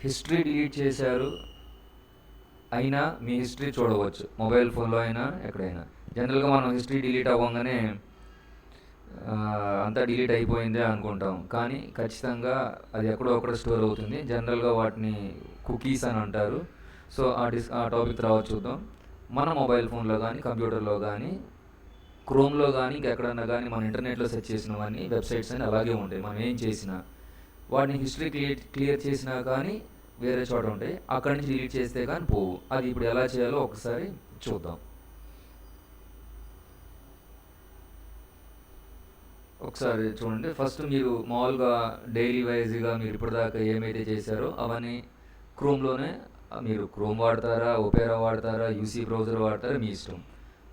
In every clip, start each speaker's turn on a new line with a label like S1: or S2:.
S1: History delete చేశారు అయినా మీ history చూడవచ్చు, మొబైల్ ఫోన్లో అయినా ఎక్కడైనా. జనరల్గా మనం హిస్టరీ డిలీట్ అవ్వగానే అంతా డిలీట్ అయిపోయిందే అనుకుంటాం, కానీ ఖచ్చితంగా అది ఎక్కడో ఒకటి స్టోర్ అవుతుంది. జనరల్గా వాటిని కుకీస్ అని అంటారు. సో ఆ టాపిక్ తర్వాత చూద్దాం. మన మొబైల్ ఫోన్లో కానీ కంప్యూటర్లో కానీ క్రోమ్లో కానీ ఇంకెక్కడన్నా కానీ మన ఇంటర్నెట్లో సెర్చ్ చేసినవన్నీ వెబ్సైట్స్ అని అలాగే ఉంటాయి. మనం ఏం చేసినా వాటిని హిస్టరీ క్లియర్ చేసినా కానీ వేరే చోట ఉంటాయి, అక్కడి నుంచి డిలీట్ చేస్తే కానీ పోవు. అది ఇప్పుడు ఎలా చేయాలో ఒకసారి చూద్దాం. ఒకసారి చూడండి. ఫస్ట్ మీరు మామూలుగా డైలీ వైజ్గా మీరు ఇప్పటిదాకా ఏమైతే చేశారో అవన్నీ క్రోమ్లోనే, మీరు క్రోమ్ వాడతారా, ఒపేరా వాడతారా, యూసీ బ్రౌజర్ వాడతారా, మీ ఇష్టం.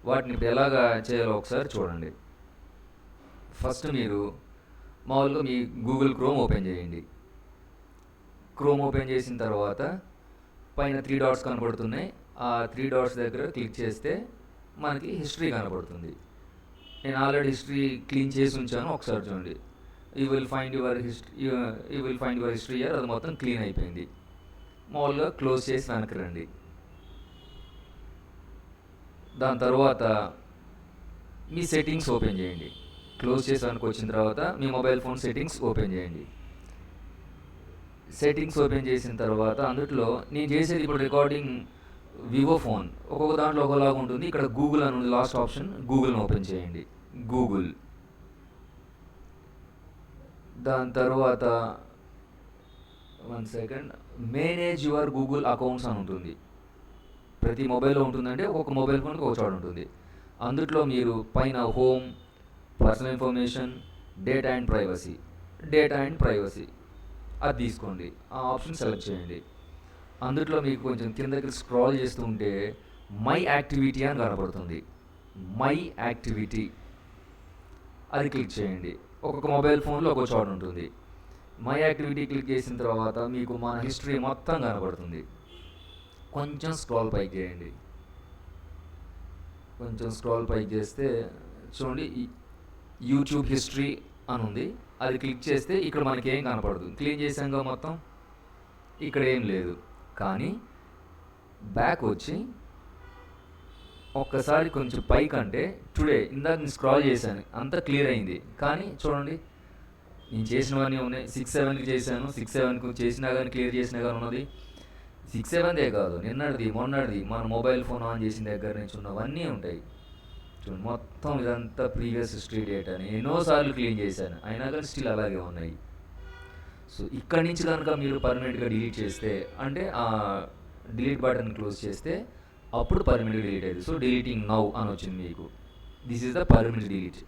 S1: వాటిని ఇప్పుడు ఎలాగా చేయాలో ఒకసారి చూడండి. ఫస్ట్ మీరు మామూలుగా మీ గూగుల్ క్రోమ్ ఓపెన్ చేయండి. క్రోమ్ ఓపెన్ చేసిన తర్వాత పైన 3 డాట్స్ కనపడుతున్నాయి. ఆ 3 డాట్స్ దగ్గర క్లిక్ చేస్తే మనకి హిస్టరీ కనపడుతుంది. నేను ఆల్రెడీ హిస్టరీ క్లీన్ చేసి ఉంచాను, ఒకసారి చూడండి. You will find your history year. అది మొత్తం క్లీన్ అయిపోయింది. మామూలుగా క్లోజ్ చేసి వెనక్కి రండి. దాని తర్వాత మీ సెట్టింగ్స్ ఓపెన్ చేయండి. క్లోజ్ చేసి వెనక్కి వచ్చిన తర్వాత మీ మొబైల్ ఫోన్ సెట్టింగ్స్ ఓపెన్ చేయండి. సెట్టింగ్స్ ఓపెన్ చేసిన తర్వాత అందులో నేను చేసేది ఇప్పుడు రికార్డింగ్ వివో ఫోన్, ఒక్కొక్క దాంట్లో ఒకలాగా ఉంటుంది. ఇక్కడ గూగుల్ అని ఉంది, లాస్ట్ ఆప్షన్, గూగుల్ని ఓపెన్ చేయండి. గూగుల్. దాని తర్వాత 1 second, manage your Google accounts అని ఉంటుంది. ప్రతి మొబైల్లో ఉంటుందంటే ఒక్కొక్క మొబైల్ ఫోన్కి ఒక చోట ఉంటుంది. అందుట్లో మీరు పైన home, personal information, data and privacy అది తీసుకోండి. ఆ ఆప్షన్ సెలెక్ట్ చేయండి. అందుట్లో మీకు కొంచెం కిందకి స్క్రాల్ చేస్తూ ఉంటే మై యాక్టివిటీ అని కనపడుతుంది. మై యాక్టివిటీ అది క్లిక్ చేయండి. ఒక్కొక్క మొబైల్ ఫోన్లో ఒక్కొక్క చోట ఉంటుంది. మై యాక్టివిటీ క్లిక్ చేసిన తర్వాత మీకు మన హిస్టరీ మొత్తం కనపడుతుంది. కొంచెం స్క్రాల్ పైకి చేయండి. కొంచెం స్క్రాల్ పైకి చేస్తే చూడండి, యూట్యూబ్ హిస్టరీ అని ఉంది. అది క్లిక్ చేస్తే ఇక్కడ మనకి ఏం కనపడదు. క్లీన్ చేసాక మొత్తం ఇక్కడ ఏం లేదు. కానీ బ్యాక్ వచ్చి ఒక్కసారి కొంచెం పైకి అంటే టుడే, ఇందాక నేను స్క్రాల్ చేశాను, అంతా క్లియర్ అయింది. కానీ చూడండి, నేను చేసినవన్నీ ఉన్నాయి. 6-7కి చేశాను, 6-7కి చేసినా కానీ క్లియర్ చేసినా కానీ ఉన్నది. 6-7దే కాదు, నిన్నటిది, మొన్నటిది, మన మొబైల్ ఫోన్ ఆన్ చేసిన దగ్గర నుంచి ఉన్నవన్నీ ఉంటాయి. చూడండి, మొత్తం ఇదంతా ప్రీవియస్ హిస్టరీ డేటా అని ఎన్నోసార్లు క్లీన్ చేశాను, అయినా కానీ స్టిల్ అలాగే ఉన్నాయి. సో ఇక్కడి నుంచి కనుక మీరు పర్మనెంట్గా డిలీట్ చేస్తే, అంటే ఆ డిలీట్ బటన్ క్లోజ్ చేస్తే అప్పుడు పర్మనెంట్గా డిలీట్ అయ్యింది. సో డిలీటింగ్ నౌ అని వచ్చింది మీకు. This is the permanent delete.